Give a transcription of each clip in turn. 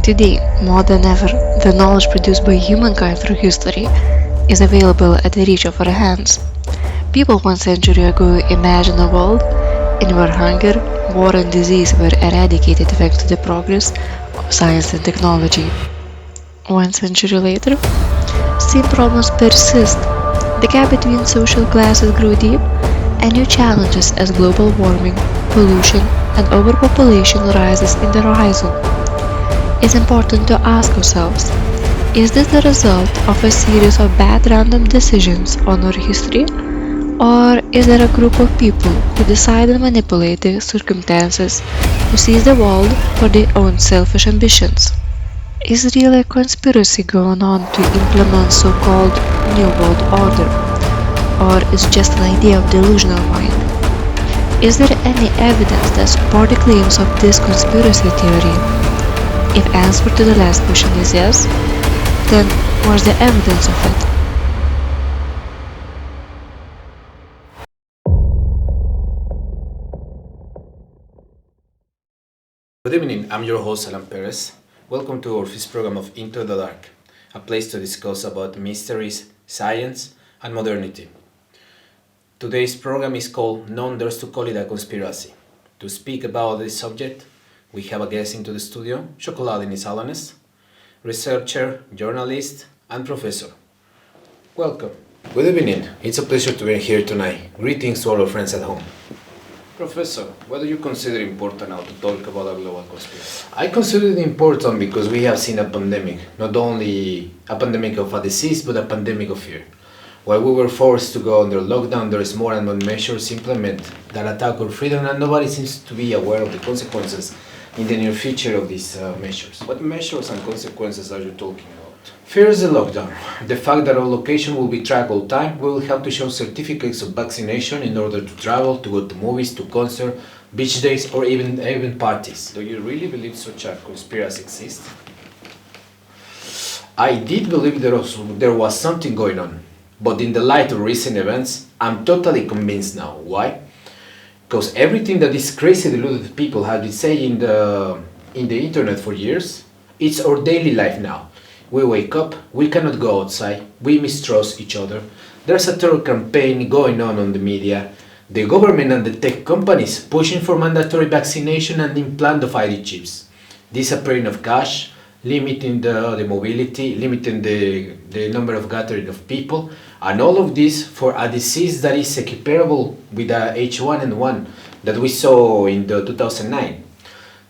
Today, more than ever, the knowledge produced by humankind through history is available at the reach of our hands. People 1 century ago imagined a world in where hunger, war, and disease were eradicated thanks to the progress of science and technology. 1 century later, same problems persist. The gap between social classes grew deep, and new challenges as global warming, pollution, and overpopulation rises in the horizon. It's important to ask ourselves, is this the result of a series of bad random decisions on our history? Or is there a group of people who decide and manipulate the circumstances to seize the world for their own selfish ambitions? Is really a conspiracy going on to implement so-called New World Order? Or is just an idea of delusional mind? Is there any evidence that support the claims of this conspiracy theory? If answer to the last question is yes, then where's the evidence of it? Good evening, I'm your host Alan Perez. Welcome to our first program of Into the Dark, a place to discuss about mysteries, science, and modernity. Today's program is called None Dares to Call It a Conspiracy. To speak about this subject, we have a guest into the studio, Chocolate Nisalanes, researcher, journalist, and professor. Welcome. Good evening. It's a pleasure to be here tonight. Greetings to all our friends at home. Professor, what do you consider important now to talk about a global conspiracy? I consider it important because we have seen a pandemic, not only a pandemic of a disease, but a pandemic of fear. While we were forced to go under lockdown, there is more and more measures implemented that attack our freedom, and nobody seems to be aware of the consequences in the near future of these measures. What measures and consequences are you talking about? First, the lockdown. The fact that our location will be tracked all time. We will have to show certificates of vaccination in order to travel, to go to movies, to concert, beach days, or even parties. Do you really believe such a conspiracy exists? I did believe there was something going on, but in the light of recent events, I'm totally convinced now. Why? Because everything that these crazy deluded people have been saying in the internet for years, it's our daily life now. We wake up, we cannot go outside, we mistrust each other. There's a terror campaign going on the media. The government and the tech companies pushing for mandatory vaccination and implant of ID chips. Disappearing of cash, limiting the mobility, limiting the number of gathering of people, and all of this for a disease that is equiparable with the H1N1 that we saw in the 2009.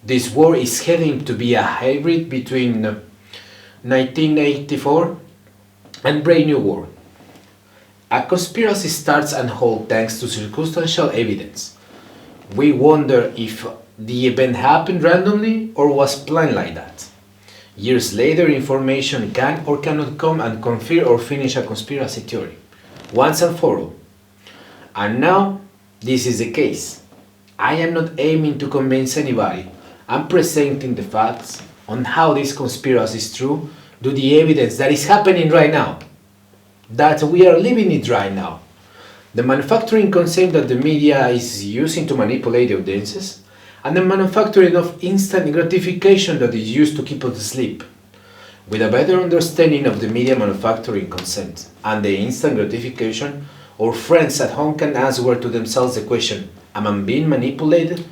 This war is heading to be a hybrid between 1984 and Brave New World. A conspiracy starts and holds thanks to circumstantial evidence. We wonder if the event happened randomly or was planned like that. Years later, information can or cannot come and confirm or finish a conspiracy theory, once and for all. And now, this is the case. I am not aiming to convince anybody. I'm presenting the facts on how this conspiracy is true to the evidence that is happening right now, that we are living it right now. The manufacturing concept that the media is using to manipulate the audiences, and the manufacturing of instant gratification that is used to keep us asleep. With a better understanding of the media manufacturing consent and the instant gratification, our friends at home can answer to themselves the question, am I being manipulated?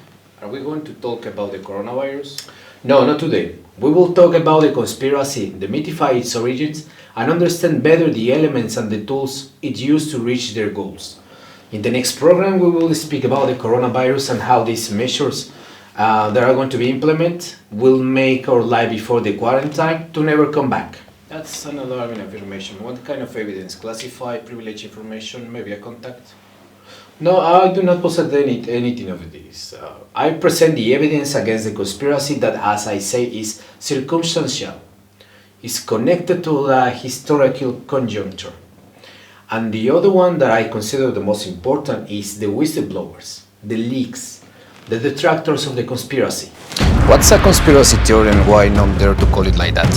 Are we going to talk about the coronavirus? No, not today. We will talk about the conspiracy, demystify its origins, and understand better the elements and the tools it used to reach their goals. In the next program, we will speak about the coronavirus and how these measures that are going to be implemented will make our life before the quarantine to never come back. That's an alarming affirmation. What kind of evidence? Classified, privileged information, maybe a contact? No, I do not possess anything of this. I present the evidence against the conspiracy that, as I say, is circumstantial, is connected to the historical conjuncture. And the other one that I consider the most important is the whistleblowers, the leaks, the detractors of the conspiracy. What's a conspiracy theory and why not dare to call it like that?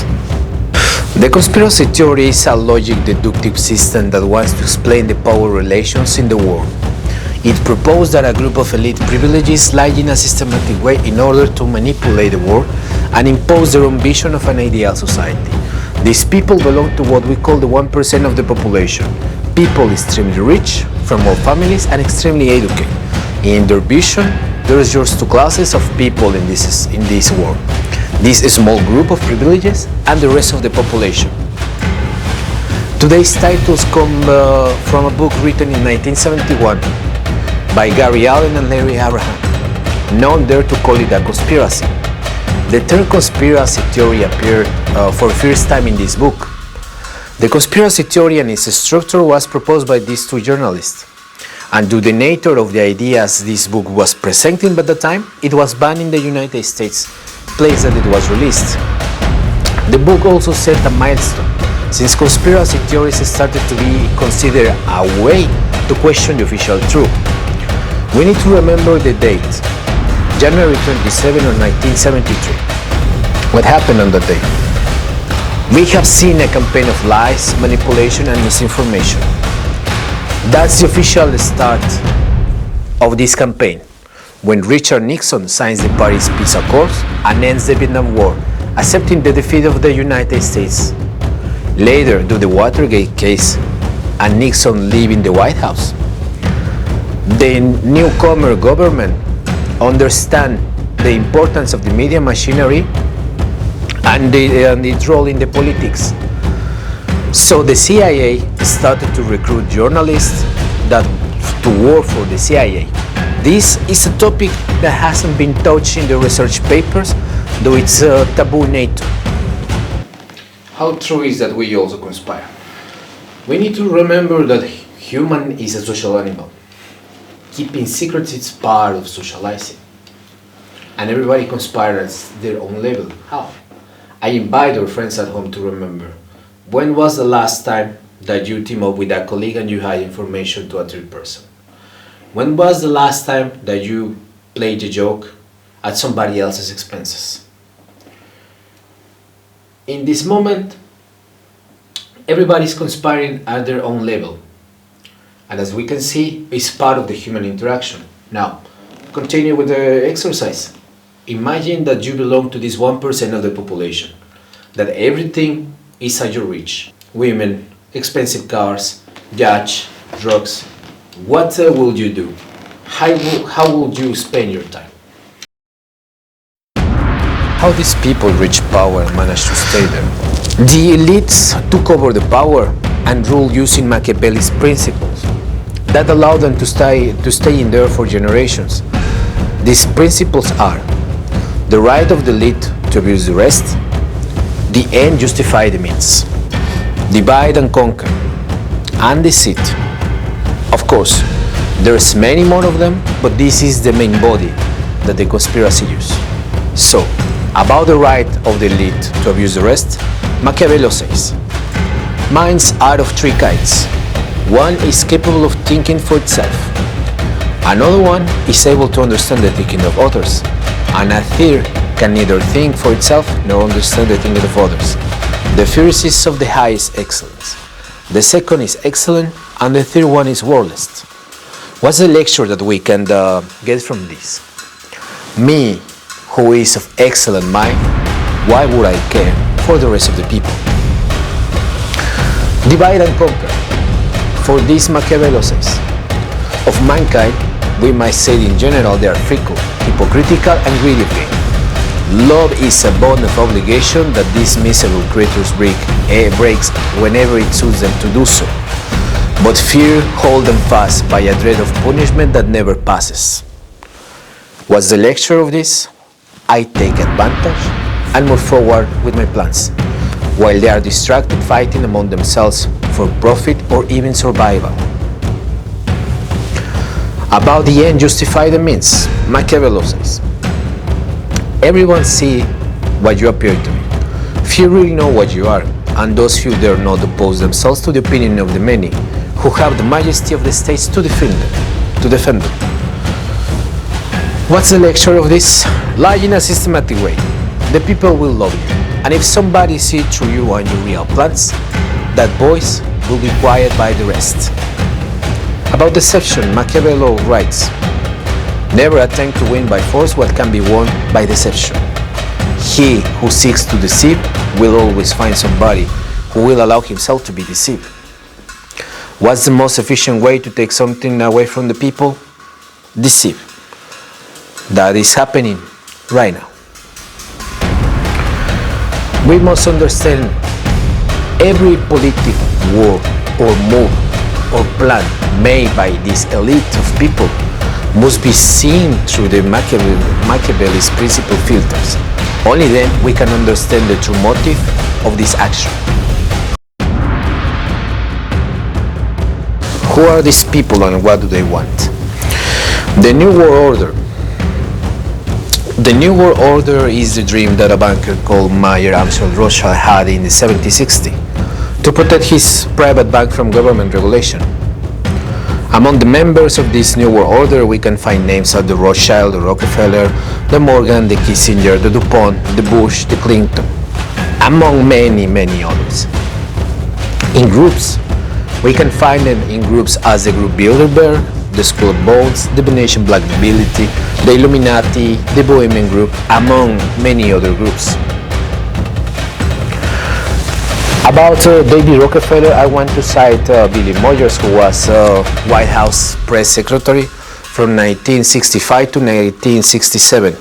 The conspiracy theory is a logic-deductive system that wants to explain the power relations in the world. It proposed that a group of elite privileges lie in a systematic way in order to manipulate the world and impose their own vision of an ideal society. These people belong to what we call the 1% of the population. People extremely rich, from all families, and extremely educated. In their vision, there is just two classes of people in this world. This small group of privileges and the rest of the population. Today's titles come from a book written in 1971 by Gary Allen and Larry Abraham. None dare to call it a conspiracy. The term conspiracy theory appeared for the first time in this book. The conspiracy theory and its structure was proposed by these two journalists. And due to the nature of the ideas this book was presenting at the time, it was banned in the United States, place that it was released. The book also set a milestone, since conspiracy theories started to be considered a way to question the official truth. We need to remember the date, January 27 of 1973. What happened on that day? We have seen a campaign of lies, manipulation, and misinformation. That's the official start of this campaign, when Richard Nixon signs the Paris Peace Accords and ends the Vietnam War, accepting the defeat of the United States. Later, due to the Watergate case and Nixon leaving the White House, the newcomer government understand the importance of the media machinery and its role in the politics. So the CIA started to recruit journalists to work for the CIA. This is a topic that hasn't been touched in the research papers, though it's a taboo nature. How true is that we also conspire? We need to remember that human is a social animal. Keeping secrets is part of socializing. And everybody conspires at their own level. How? I invite our friends at home to remember, when was the last time that you team up with a colleague and you had information to a third person? When was the last time that you played a joke at somebody else's expenses? In this moment, everybody's conspiring at their own level. And as we can see, it's part of the human interaction. Now, continue with the exercise. Imagine that you belong to this 1% of the population, that everything is at your reach. Women, expensive cars, yachts, drugs. What will you do? How would you spend your time? How these people reach power and manage to stay there? The elites took over the power and ruled using Machiavelli's principles that allowed them to stay in there for generations. These principles are the right of the elite to abuse the rest, the end justify the means, divide and conquer, and deceit. Of course, there's many more of them, but this is the main body that the conspiracy use. So, about the right of the elite to abuse the rest, Machiavelli says, minds are of three kinds. One is capable of thinking for itself. Another one is able to understand the thinking of others. And a third can neither think for itself nor understand the thinking of others. The first is of the highest excellence. The second is excellent, and the third one is worthless. What's the lecture that we can get from this? Me, who is of excellent mind, why would I care for the rest of the people? Divide and conquer. For this Machiavelli says, of mankind, we might say in general they are fickle, hypocritical, and greedy of gain. Love is a bond of obligation that these miserable creatures breaks whenever it suits them to do so. But fear holds them fast by a dread of punishment that never passes. What's the lecture of this? I take advantage and move forward with my plans, while they are distracted fighting among themselves for profit or even survival. About the end justify the means, Machiavelli says, everyone see what you appear to be. Few really know what you are, and those few dare not oppose themselves to the opinion of the many, who have the majesty of the states to defend them. What's the lecture of this? Lie in a systematic way. The people will love you, and if somebody sees through you and your real plans, that voice will be quiet by the rest. About deception, Machiavelli writes, never attempt to win by force what can be won by deception. He who seeks to deceive will always find somebody who will allow himself to be deceived. What's the most efficient way to take something away from the people? Deceive. That is happening right now. We must understand every political war or move or plan made by this elite of people must be seen through the Machiavelli's principal filters. Only then we can understand the true motive of this action. Who are these people and what do they want? The New World Order. The New World Order is the dream that a banker called Mayer Amschel Rothschild had in the 1760 to protect his private bank from government regulation. Among the members of this New World Order, we can find names of the Rothschild, the Rockefeller, the Morgan, the Kissinger, the DuPont, the Bush, the Clinton, among many, many others. In groups, we can find them in groups as the Group Bilderberg, the School of Bones, the Venetian Black Nobility, the Illuminati, the Bohemian Group, among many other groups. About David Rockefeller, I want to cite Billy Moyers, who was White House press secretary from 1965 to 1967,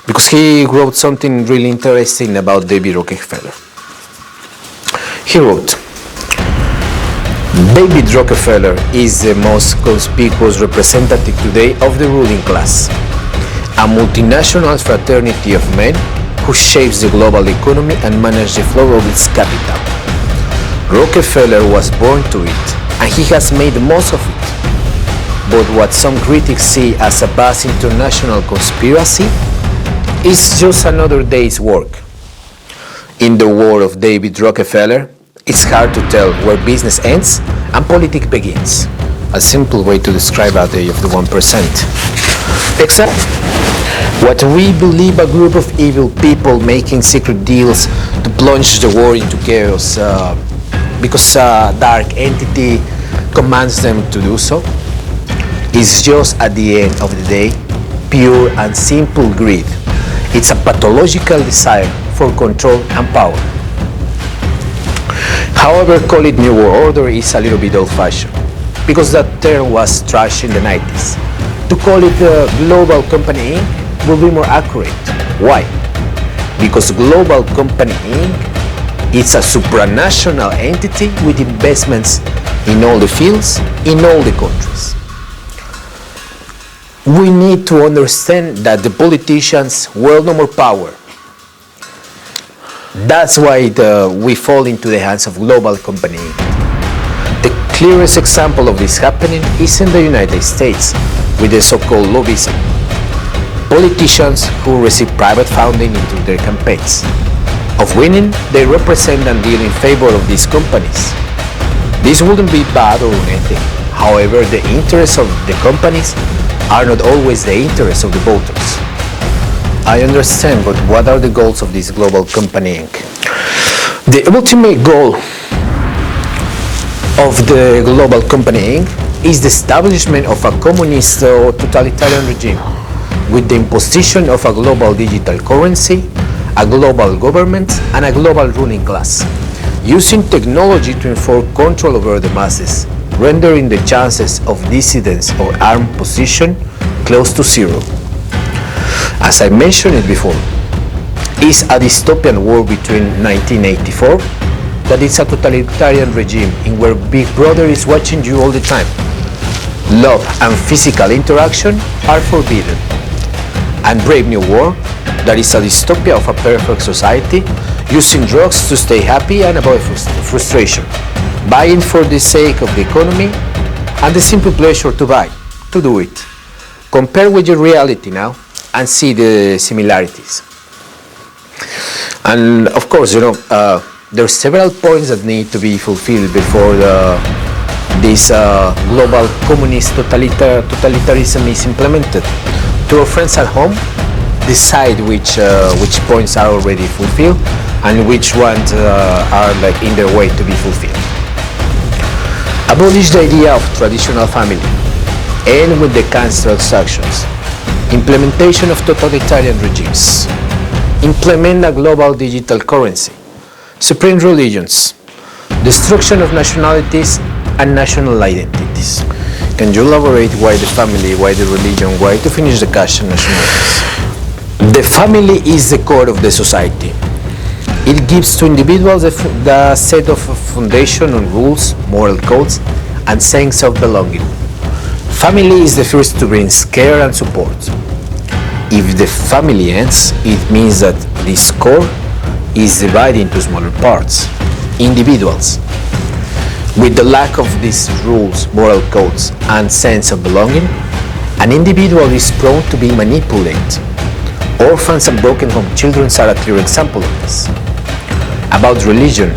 because he wrote something really interesting about David Rockefeller. He wrote, David Rockefeller is the most conspicuous representative today of the ruling class, a multinational fraternity of men who shapes the global economy and manages the flow of its capital. Rockefeller was born to it, and he has made the most of it. But what some critics see as a vast international conspiracy is just another day's work. In the world of David Rockefeller, it's hard to tell where business ends and politics begins. A simple way to describe a day of the 1%. Except what we believe a group of evil people making secret deals to plunge the world into chaos because a dark entity commands them to do so is just at the end of the day pure and simple greed. It's a pathological desire for control and power. However, call it New World Order is a little bit old-fashioned, because that term was trashed in the 90s. To call it the Global Company Inc. will be more accurate. Why? Because Global Company Inc. is a supranational entity with investments in all the fields, in all the countries. We need to understand that the politicians will no more power. That's why we fall into the hands of Global Company Inc. The clearest example of this happening is in the United States with the so-called lobbyism. Politicians who receive private funding into their campaigns. Of winning, they represent and deal in favor of these companies. This wouldn't be bad or anything. However, the interests of the companies are not always the interests of the voters. I understand, but what are the goals of this Global Company Inc.? The ultimate goal of the Global Company Inc. is the establishment of a communist or totalitarian regime with the imposition of a global digital currency, a global government, and a global ruling class, using technology to enforce control over the masses, rendering the chances of dissidence or armed position close to zero. As I mentioned it before, it's a dystopian war between 1984 that is a totalitarian regime in where Big Brother is watching you all the time. Love and physical interaction are forbidden. And Brave New World, that is a dystopia of a perfect society, using drugs to stay happy and avoid frustration, buying for the sake of the economy and the simple pleasure to buy, to do it. Compare with your reality now and see the similarities. And of course, there are several points that need to be fulfilled before this global communist totalitarianism is implemented. To our friends at home, decide which points are already fulfilled and which ones are in their way to be fulfilled. Abolish the idea of traditional family. End with the cancel transactions. Implementation of totalitarian regimes. implement a global digital currency, supreme religions, destruction of nationalities and national identities. Can you elaborate why the family, why the religion, why to finish the cash and nationalities? The family is the core of the society. It gives to individuals the set of foundation on rules, moral codes, and sense of belonging. Family is the first to bring care and support. If the family ends, it means that this core is divided into smaller parts, individuals. With the lack of these rules, moral codes, and sense of belonging, an individual is prone to be manipulated. Orphans and broken home children are a clear example of this. About religion.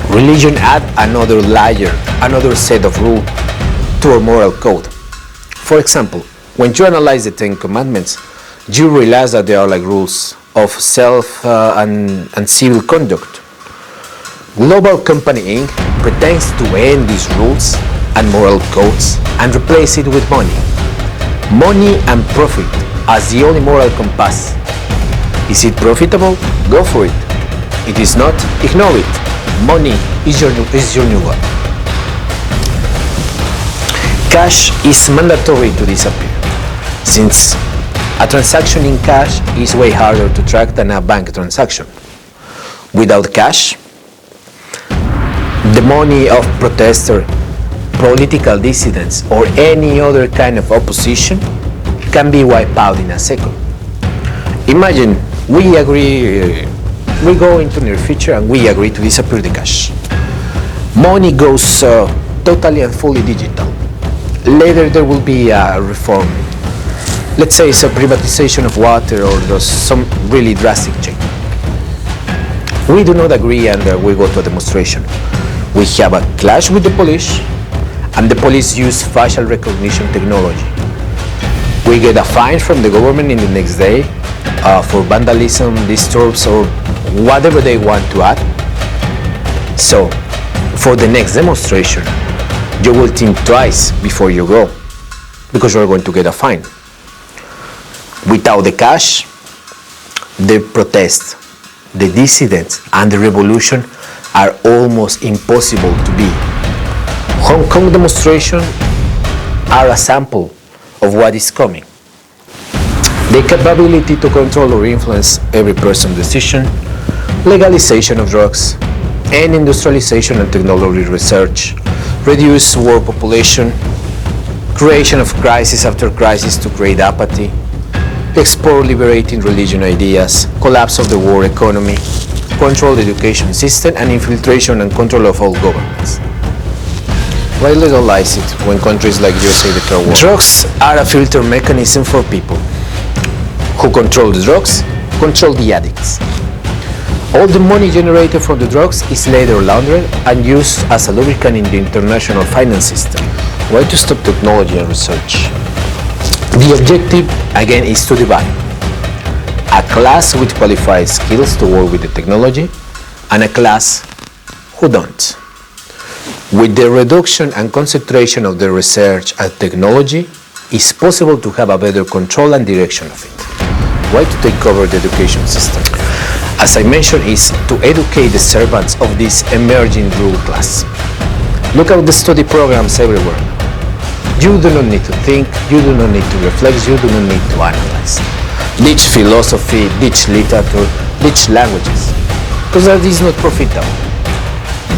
Religion adds another layer, another set of rules to our moral code. For example, when you analyze the Ten Commandments, you realize that they are like rules of self and civil conduct. Global Company Inc. pretends to end these rules and moral codes and replace it with money. Money and profit as the only moral compass. Is it profitable? Go for it. It is not, ignore it. Money is your new God. Cash is mandatory to disappear, since a transaction in cash is way harder to track than a bank transaction. Without cash, the money of protesters, political dissidents, or any other kind of opposition can be wiped out in a second. Imagine we agree, we go into near future and we agree to disappear the cash. Money goes totally and fully digital. Later there will be a reform. Let's say it's a privatization of water or some really drastic change. We do not agree and we go to a demonstration. We have a clash with the police and the police use facial recognition technology. We get a fine from the government in the next day for vandalism, disturbs, or whatever they want to add. So, for the next demonstration, you will think twice before you go, because you're going to get a fine. Without the cash, the protests, the dissidents, and the revolution are almost impossible to be. Hong Kong demonstrations are a sample of what is coming. The capability to control or influence every person's decision, legalization of drugs, and industrialization and technology research, reduce world population, creation of crisis after crisis to create apathy, export liberating religion ideas, collapse of the world economy, control the education system, and infiltration and control of all governments. Why legalize it when countries like USA declare war? Drugs are a filter mechanism for people. Who control the drugs? Control the addicts. All the money generated from the drugs is later laundered and used as a lubricant in the international finance system. Why to stop technology and research? The objective, again, is to divide a class with qualified skills to work with the technology and a class who don't. With the reduction and concentration of the research and technology, it's possible to have a better control and direction of it. Why to take over the education system? As I mentioned, is to educate the servants of this emerging rule class. Look at the study programs everywhere. You do not need to think, you do not need to reflect, you do not need to analyze. Teach philosophy, teach literature, teach languages, because that is not profitable.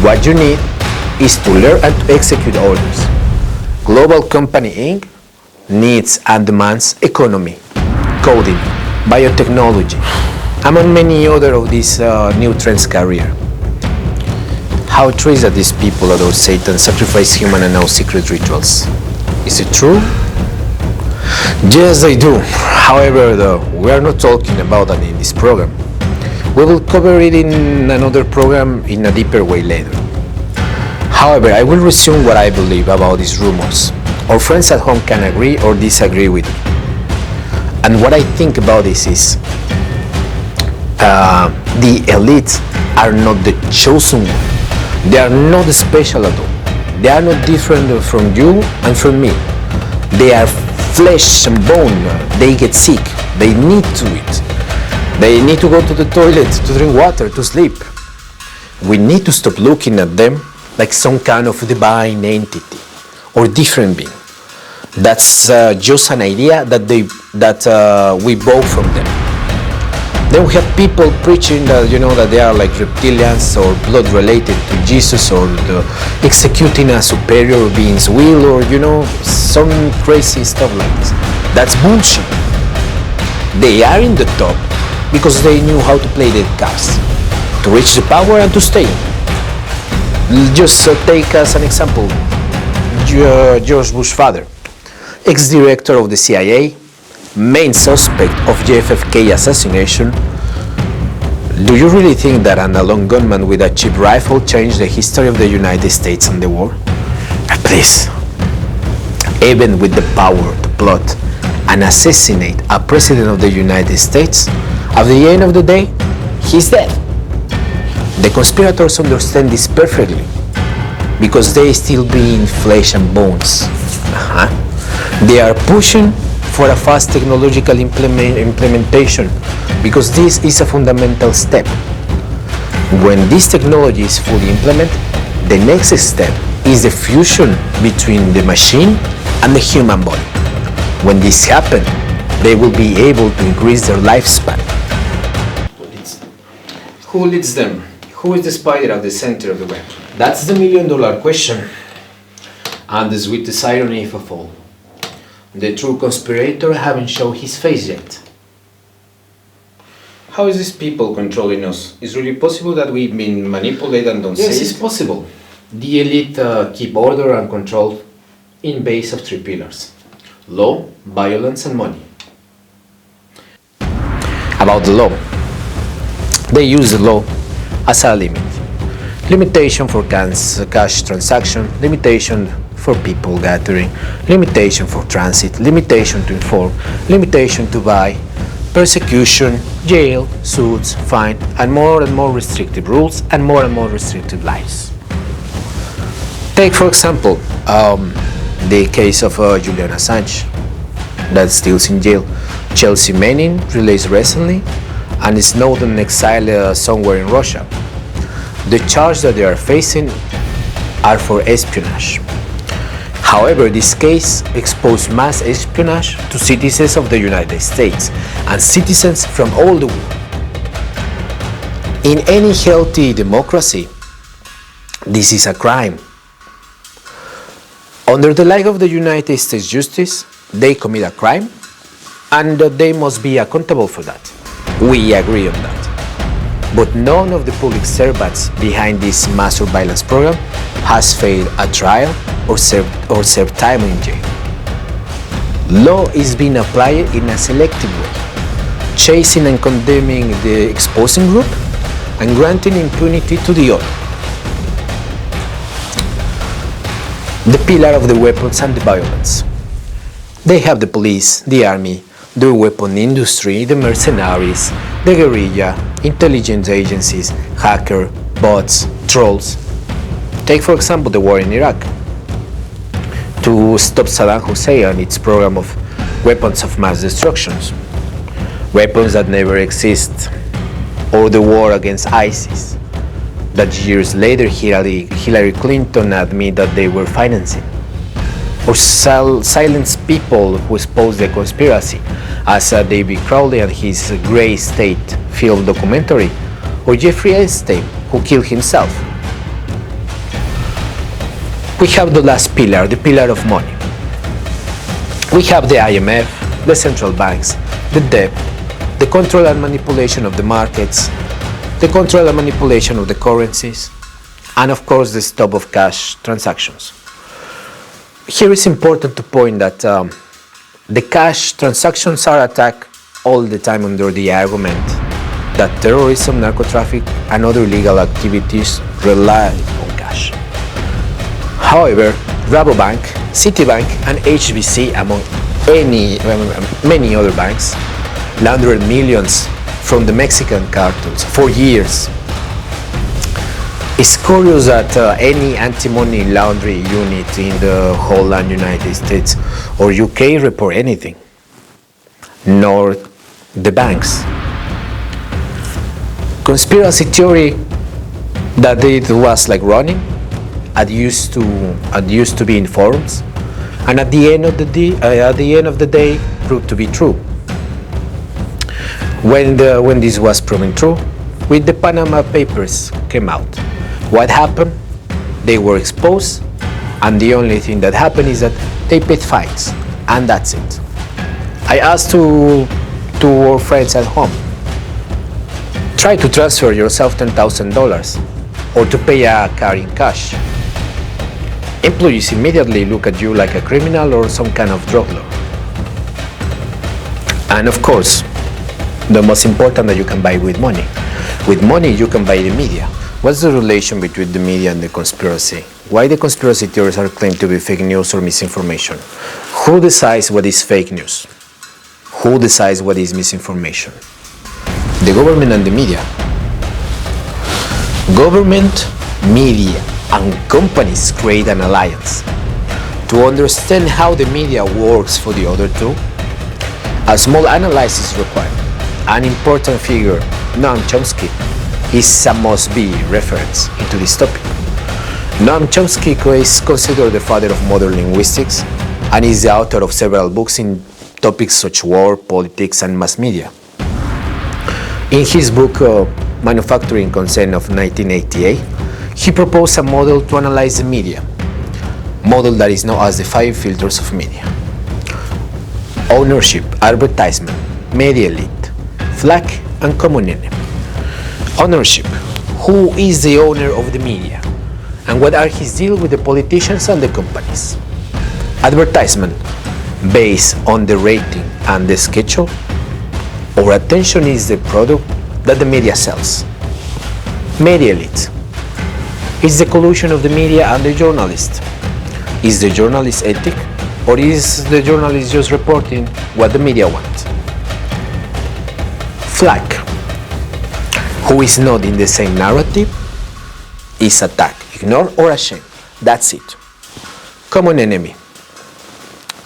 What you need is to learn and to execute orders. Global Company Inc. needs and demands economy, coding, biotechnology, among many other of these new trends career. How true is that these people adore Satan, sacrifice human and know secret rituals? Is it true? Yes, they do. However, though, we are not talking about that in this program. We will cover it in another program in a deeper way later. However, I will resume what I believe about these rumors. Our friends at home can agree or disagree with me. And what I think about this is the elites are not the chosen one. They are not special at all. They are not different from you and from me. They are flesh and bone. They get sick. They need to eat. They need to go to the toilet, to drink water, to sleep. We need to stop looking at them like some kind of divine entity or different being. That's just an idea that we bought from them. Then we have people preaching that that they are like reptilians or blood related to Jesus or executing a superior being's will or some crazy stuff like this. That's bullshit. They are in the top because they knew how to play the cards, to reach the power and to stay. Just take as an example George Bush's father, ex-director of the CIA, main suspect of JFK assassination. Do you really think that an alone gunman with a cheap rifle changed the history of the United States and the war? Please. Even with the power to plot and assassinate a president of the United States, at the end of the day, he's dead. The conspirators understand this perfectly because they still be in flesh and bones. They are pushing for a fast technological implementation because this is a fundamental step. When this technology is fully implemented, the next step is the fusion between the machine and the human body. When this happens, they will be able to increase their lifespan. Who leads them? Who is the spider at the center of the web? That's the million-dollar question. And the sweetest irony of all. The true conspirator haven't shown his face yet. How is this people controlling us? Is it really possible that we've been manipulated and don't see it? Yes, it's possible. The elite keep order and control in base of three pillars: law, violence, and money. About the law. They use the law as a limit. Limitation for cash transaction, limitation for people gathering, limitation for transit, limitation to inform, limitation to buy, persecution, jail, suits, fine, and more restrictive rules and more restrictive lives. Take for example the case of Julian Assange that's still in jail, Chelsea Manning released recently, and Snowden exiled somewhere in Russia. The charges that they are facing are for espionage. However, this case exposed mass espionage to citizens of the United States and citizens from all the world. In any healthy democracy, this is a crime. Under the light of the United States justice, they commit a crime and they must be accountable for that. We agree on that. But none of the public servants behind this mass surveillance program has failed a trial or served time in jail. Law is being applied in a selective way, chasing and condemning the exposing group and granting impunity to the other. The pillar of the weapons and the violence. They have the police, the army, the weapon industry, the mercenaries, the guerrilla, intelligence agencies, hackers, bots, trolls. Take for example the war in Iraq. To stop Saddam Hussein and its program of weapons of mass destruction, weapons that never exist, or the war against ISIS, that years later Hillary Clinton admitted that they were financing, or silence people who expose the conspiracy, as David Crowley and his Grey State film documentary, or Jeffrey Epstein, who killed himself. We have the last pillar, the pillar of money. We have the IMF, the central banks, the debt, the control and manipulation of the markets, the control and manipulation of the currencies, and of course the stop of cash transactions. Here it's important to point that the cash transactions are attacked all the time under the argument that terrorism, narco-traffic, and other illegal activities rely on cash. However, Rabobank, Citibank, and HSBC, among many other banks, laundered millions from the Mexican cartels for years. It's curious that any anti-money laundering unit in the whole United States or UK report anything, nor the banks. Conspiracy theory that it was like running. It used to be in forums, and at the end of the day, proved to be true. When this was proven true, with the Panama Papers came out, what happened? They were exposed, and the only thing that happened is that they paid fines, and that's it. I asked to our friends at home, try to transfer yourself $10,000 or to pay a car in cash. Employees immediately look at you like a criminal or some kind of drug lord. And of course, the most important that you can buy with money. With money you can buy the media. What's the relation between the media and the conspiracy? Why the conspiracy theories are claimed to be fake news or misinformation? Who decides what is fake news? Who decides what is misinformation? The government and the media. Government, media, and companies create an alliance. To understand how the media works for the other two, a small analysis is required. An important figure, Noam Chomsky, is a must-be reference into this topic. Noam Chomsky is considered the father of modern linguistics and is the author of several books in topics such as war, politics, and mass media. In his book, Manufacturing Consent of 1988, he proposed a model to analyze the media, model that is known as the 5 filters of media. Ownership, advertisement, media elite, flag, and common enemy. Ownership, who is the owner of the media, and what are his deals with the politicians and the companies. Advertisement, based on the rating and the schedule, or attention is the product that the media sells. Media elite, is the collusion of the media and the journalist. Is the journalist ethic, or is the journalist just reporting what the media wants? Flag, who is not in the same narrative, is attacked, ignored, or ashamed. That's it. Common enemy,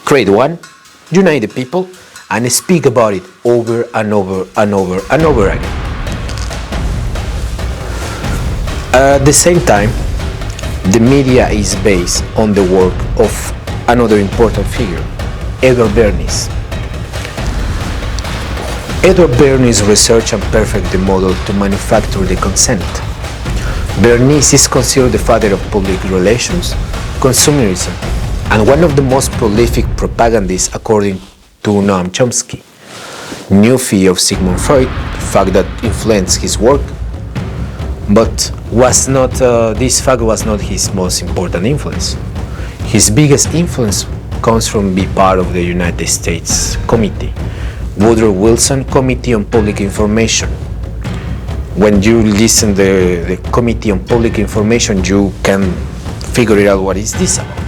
create one, unite the people, and speak about it over and over and over and over again. At the same time, the media is based on the work of another important figure, Edward Bernays. Edward Bernays researched and perfected the model to manufacture the consent. Bernays is considered the father of public relations, consumerism, and one of the most prolific propagandists according to Noam Chomsky. New fear of Sigmund Freud, the fact that influenced his work, but this fact was not his most important influence. His biggest influence comes from being part of the United States Committee, Woodrow Wilson Committee on Public Information. When you listen to the Committee on Public Information, you can figure it out what is this about.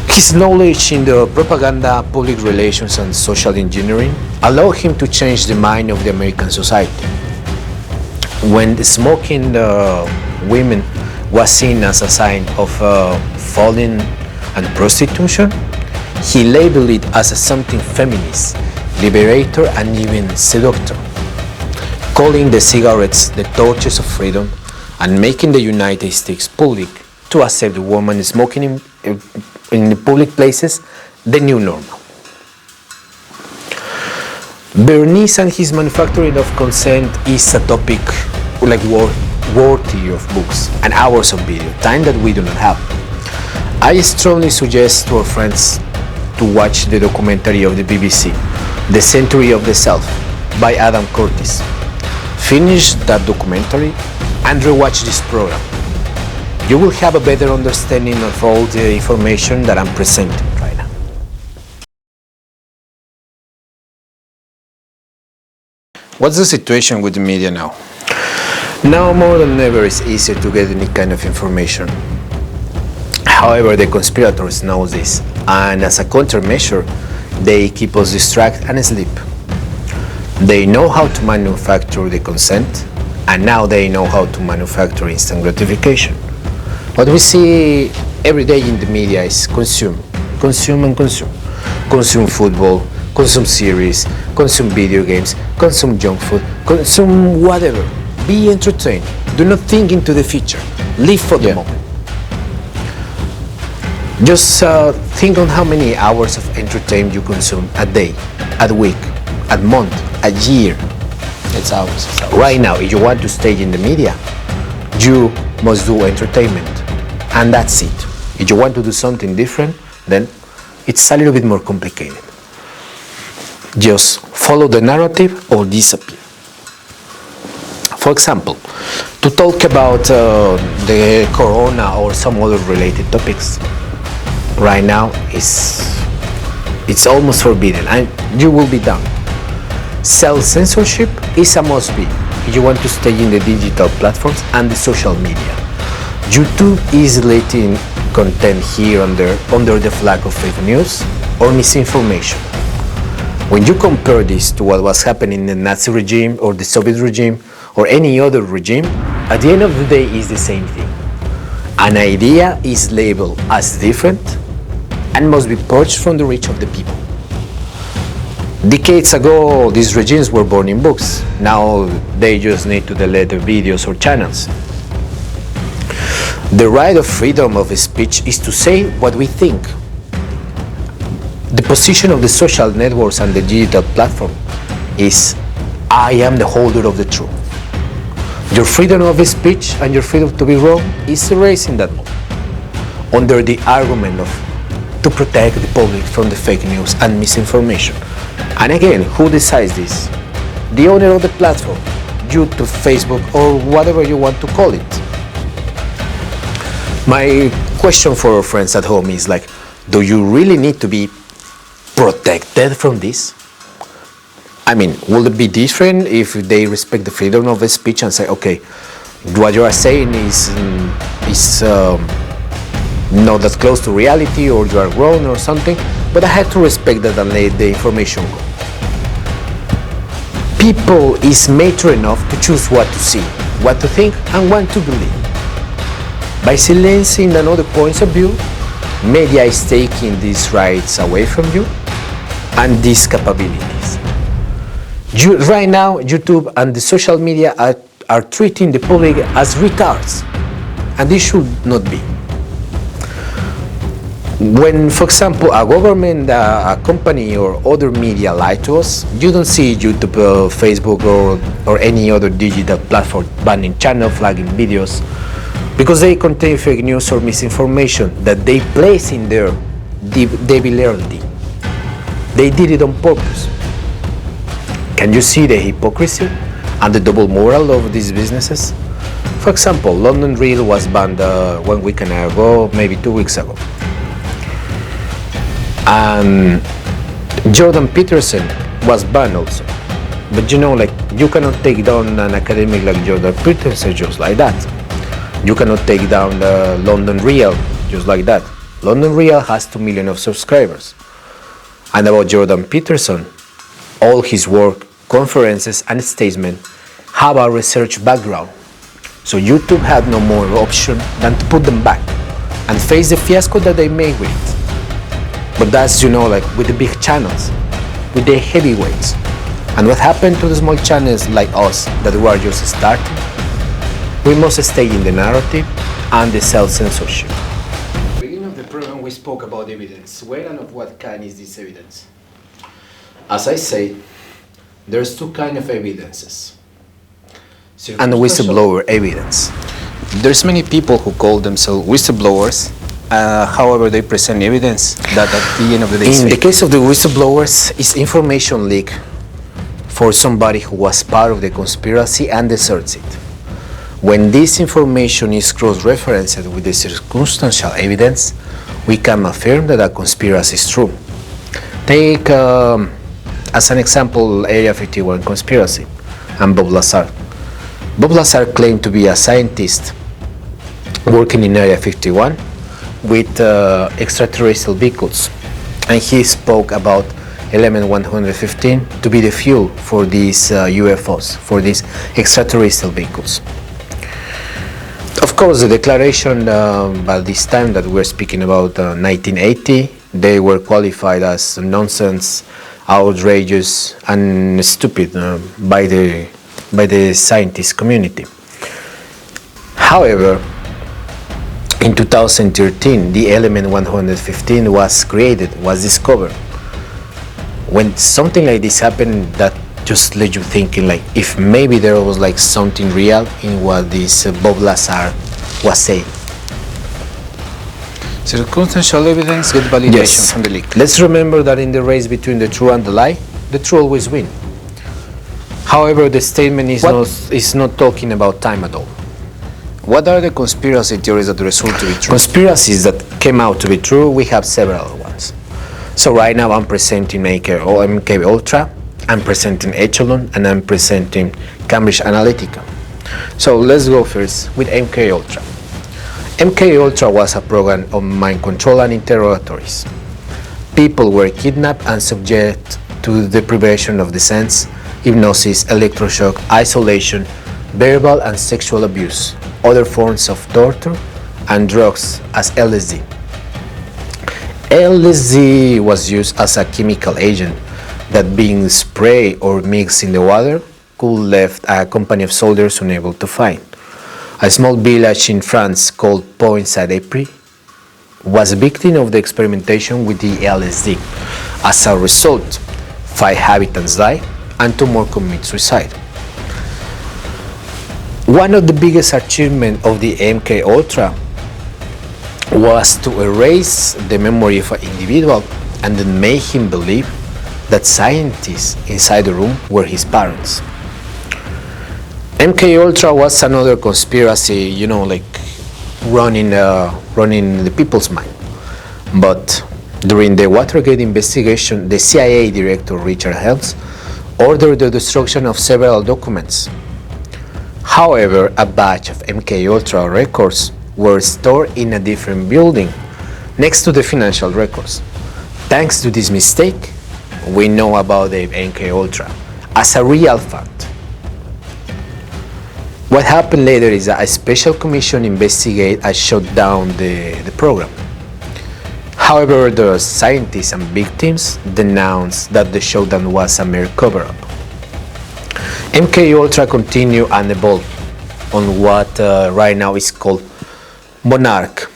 His knowledge in the propaganda, public relations, and social engineering allowed him to change the mind of the American society. When smoking women was seen as a sign of falling and prostitution, he labeled it as something feminist, liberator, and even seductor, calling the cigarettes the torches of freedom and making the United States public to accept women smoking in the public places the new normal. Bernays and his manufacturing of consent is a topic like worthy of books and hours of video, time that we do not have. I strongly suggest to our friends to watch the documentary of the BBC, The Century of the Self, by Adam Curtis. Finish that documentary and rewatch this program. You will have a better understanding of all the information that I'm presenting right now. What's the situation with the media now? Now more than ever it's easier to get any kind of information. However, the conspirators know this, and as a countermeasure, they keep us distracted and asleep. They know how to manufacture the consent, and now they know how to manufacture instant gratification. What we see every day in the media is consume, consume, and consume. Consume football, consume series, consume video games, consume junk food, consume whatever. Be entertained. Do not think into the future. Live for the moment. Just think on how many hours of entertainment you consume a day, a week, a month, a year. It's hours. Right now, if you want to stay in the media, you must do entertainment, and that's it. If you want to do something different, then it's a little bit more complicated. Just follow the narrative or disappear. For example, to talk about the corona or some other related topics, right now it's almost forbidden and you will be done. Self-censorship is a must-be if you want to stay in the digital platforms and the social media. YouTube is letting content here under the flag of fake news or misinformation. When you compare this to what was happening in the Nazi regime or the Soviet regime or any other regime, at the end of the day is the same thing. An idea is labeled as different and must be purged from the reach of the people. Decades ago, these regimes were burning books. Now they just need to delete their videos or channels. The right of freedom of speech is to say what we think. The position of the social networks and the digital platform is, I am the holder of the truth. Your freedom of speech and your freedom to be wrong is erased in that moment, under the argument of to protect the public from the fake news and misinformation. And again, who decides this? The owner of the platform, YouTube, Facebook, or whatever you want to call it. My question for our friends at home is like, do you really need to be protected from this? I mean, will it be different if they respect the freedom of speech and say, okay, what you are saying is not that close to reality, or you are wrong or something, but I have to respect that and let the information go. People is mature enough to choose what to see, what to think, and what to believe. By silencing another points of view, media is taking these rights away from you and these capabilities. Right now, YouTube and the social media are treating the public as retards, and this should not be. When, for example, a government, a company, or other media lie to us, you don't see YouTube, Facebook, or any other digital platform banning channel, flagging videos, because they contain fake news or misinformation that they place in there deliberately. They did it on purpose. Can you see the hypocrisy and the double moral of these businesses? For example, London Real was banned 1 weekend ago, maybe 2 weeks ago. And Jordan Peterson was banned also. But you know, like, you cannot take down an academic like Jordan Peterson just like that. You cannot take down the London Real just like that. London Real has 2 million of subscribers. And about Jordan Peterson, all his work, conferences, and statements have a research background. So YouTube had no more option than to put them back and face the fiasco that they made with it. But that's, you know, like with the big channels, with the heavyweights. And what happened to the small channels like us that were just starting? We must stay in the narrative and the self-censorship. At the beginning of the program we spoke about evidence. Where and of what kind is this evidence? As I say, there's two kinds of evidences. And whistleblower evidence. There's many people who call themselves whistleblowers. However, they present evidence that at the end of the day, in the case of the whistleblowers, it's information leak for somebody who was part of the conspiracy and deserts it. When this information is cross-referenced with the circumstantial evidence, we can affirm that a conspiracy is true. Take as an example Area 51 conspiracy and Bob Lazar. Bob Lazar claimed to be a scientist working in Area 51 with extraterrestrial vehicles, and he spoke about element 115 to be the fuel for these UFOs, for these extraterrestrial vehicles. Of course, the declaration by this time that we're speaking about 1980, they were qualified as nonsense outrageous and stupid by the scientist community. However, in 2013, the element 115 was discovered. When something like this happened, that just let you thinking like if maybe there was like something real in what this Bob Lazar was saying. Circumstantial evidence get validation Yes. from the leak. Let's remember that in the race between the true and the lie, the true always win. However, the statement is not talking about time at all. What are the conspiracy theories that result to be true? Conspiracies that came out to be true, we have several ones. So right now I'm presenting MK Ultra, I'm presenting Echelon, and I'm presenting Cambridge Analytica. So let's go first with MK Ultra. MK Ultra was a program of mind control and interrogatories. People were kidnapped and subject to deprivation of the sense, hypnosis, electroshock, isolation, verbal and sexual abuse, other forms of torture, and drugs as LSD. LSD was used as a chemical agent that being sprayed or mixed in the water could left a company of soldiers unable to find. A small village in France called Point-Saint-Esprit was a victim of the experimentation with the LSD. As a result, 5 inhabitants died and 2 more commit suicide. One of the biggest achievements of the MK Ultra was to erase the memory of an individual and then make him believe that scientists inside the room were his parents. MK Ultra was another conspiracy, like running the people's mind. But during the Watergate investigation, the CIA director Richard Helms ordered the destruction of several documents. However, a batch of MK Ultra records were stored in a different building next to the financial records. Thanks to this mistake, we know about the MK Ultra as a real fact. What happened later is that a special commission investigated and shut down the program. However, the scientists and victims denounced that the shutdown was a mere cover-up. MK Ultra continued and evolved on what right now is called Monarch.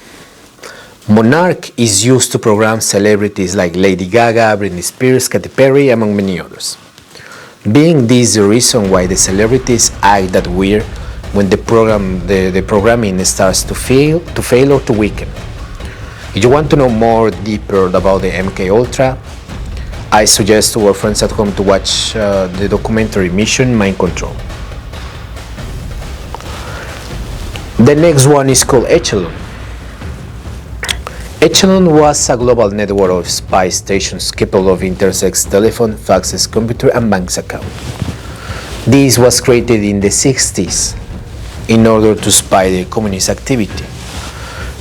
Monarch is used to program celebrities like Lady Gaga, Britney Spears, Katy Perry, among many others. Being this the reason why the celebrities act that weird when the programming starts to fail or to weaken. If you want to know more deeper about the MK Ultra, I suggest to our friends at home to watch the documentary Mission Mind Control. The next one is called Echelon. Echelon was a global network of spy stations capable of intercepting telephone, faxes, computer, and bank accounts. This was created in the 60s in order to spy the communist activity.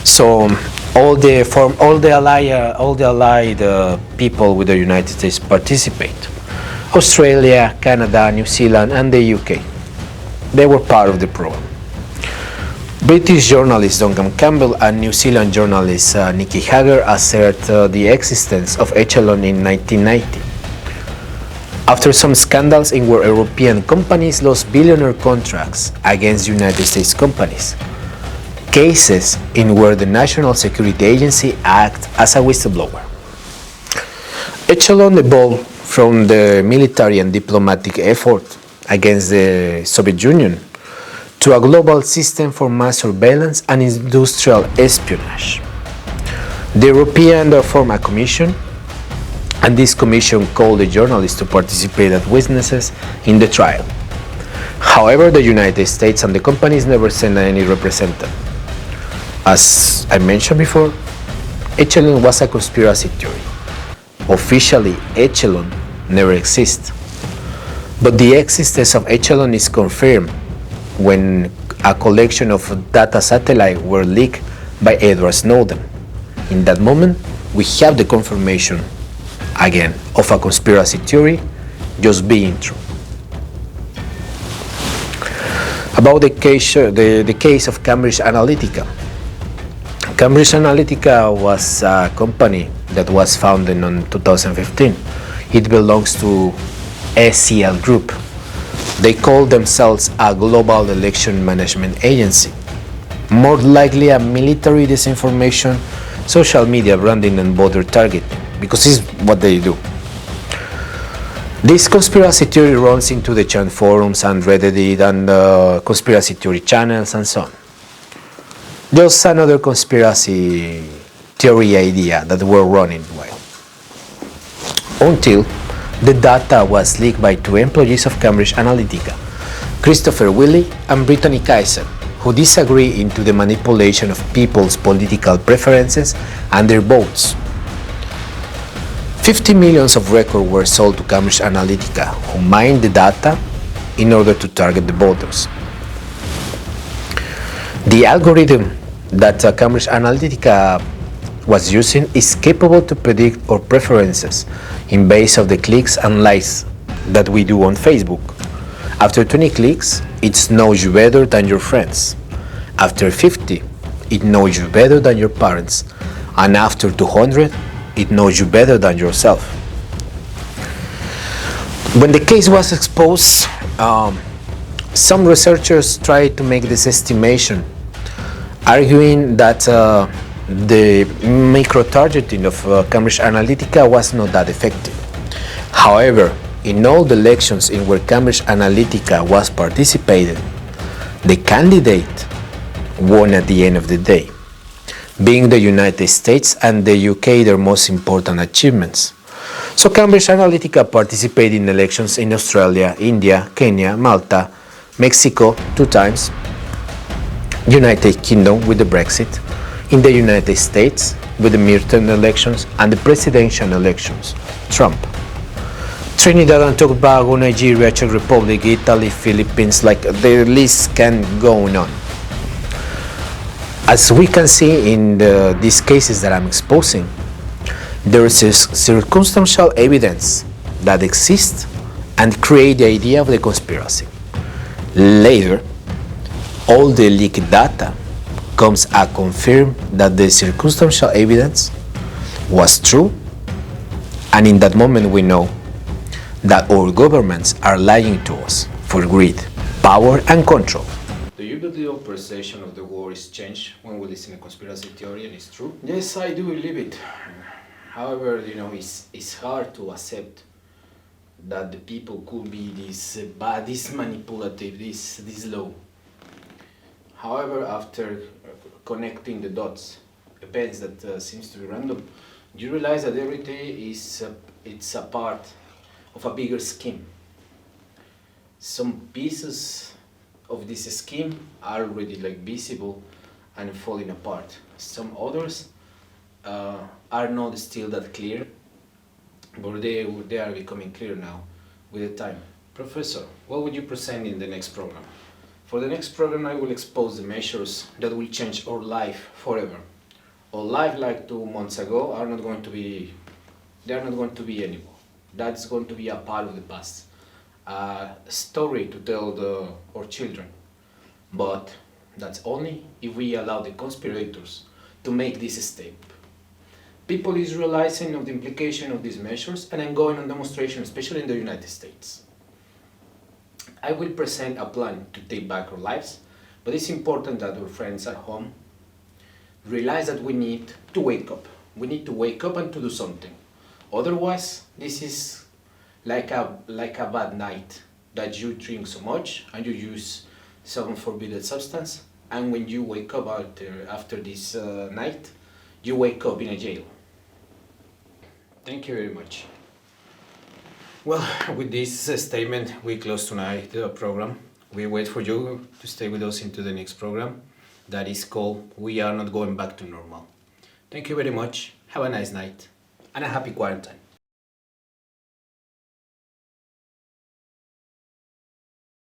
So all the allied people with the United States participate. Australia, Canada, New Zealand, and the UK. They were part of the program. British journalist Duncan Campbell and New Zealand journalist Nicky Hager asserted the existence of Echelon in 1990. After some scandals in where European companies lost billionaire contracts against United States companies, cases in where the National Security Agency acted as a whistleblower. Echelon evolved from the military and diplomatic effort against the Soviet Union to a global system for mass surveillance and industrial espionage. The Europeans formed a commission, and this commission called the journalists to participate as witnesses in the trial. However, the United States and the companies never sent any representative. As I mentioned before, Echelon was a conspiracy theory. Officially, Echelon never exists. But the existence of Echelon is confirmed when a collection of data satellites were leaked by Edward Snowden. In that moment, we have the confirmation, again, of a conspiracy theory just being true. About the case of Cambridge Analytica. Cambridge Analytica was a company that was founded in 2015 It belongs to SEL Group. They call themselves a global election management agency, more likely a military disinformation, social media branding, and voter targeting, because this is what they do. This conspiracy theory runs into the chat forums and Reddit and conspiracy theory channels and so on. Just another conspiracy theory idea that we're running while. Until the data was leaked by two employees of Cambridge Analytica, Christopher Willey and Brittany Kaiser, who disagree into the manipulation of people's political preferences and their votes. 50 millions of records were sold to Cambridge Analytica, who mined the data in order to target the voters. The algorithm that Cambridge Analytica was using is capable to predict our preferences in base of the clicks and likes that we do on Facebook. After 20 clicks, it knows you better than your friends. After 50, it knows you better than your parents. And after 200, it knows you better than yourself. When the case was exposed, some researchers tried to make this estimation, arguing that the micro-targeting of Cambridge Analytica was not that effective. However, in all the elections in where Cambridge Analytica was participating, the candidate won at the end of the day, being the United States and the UK their most important achievements. So Cambridge Analytica participated in elections in Australia, India, Kenya, Malta, Mexico 2 times, United Kingdom with the Brexit, in the United States with the midterm elections and the presidential elections, Trump. Trinidad and Tobago, Nigeria, Czech Republic, Italy, Philippines, like the list can go on. As we can see in these cases that I'm exposing, there is circumstantial evidence that exists and create the idea of the conspiracy. Later, all the leaked data comes and confirm that the circumstantial evidence was true, and in that moment we know that our governments are lying to us for greed, power and control. Do you believe our perception of the war is changed when we listen to conspiracy theory and it's true? Yes, I do believe it. However, it's hard to accept that the people could be this bad, this manipulative, this low. However, after connecting the dots, events that seems to be random, you realize that everything is it's a part of a bigger scheme. Some pieces of this scheme are already visible and falling apart. Some others are not still that clear, but they are becoming clear now with the time. Professor, what would you present in the next program? For the next program, I will expose the measures that will change our life forever. Our life, like 2 months ago, are not going to be anymore. That's going to be a part of the past, a story to tell our children. But that's only if we allow the conspirators to make this step. People is realizing of the implication of these measures and then going on demonstration, especially in the United States. I will present a plan to take back our lives, but it's important that our friends at home realize that we need to wake up. We need to wake up and to do something. Otherwise, this is like a bad night that you drink so much and you use some forbidden substance, and when you wake up after this night, you wake up in a jail. Thank you very much. Well, with this statement, we close tonight the program. We wait for you to stay with us into the next program that is called We Are Not Going Back to Normal. Thank you very much. Have a nice night and a happy quarantine.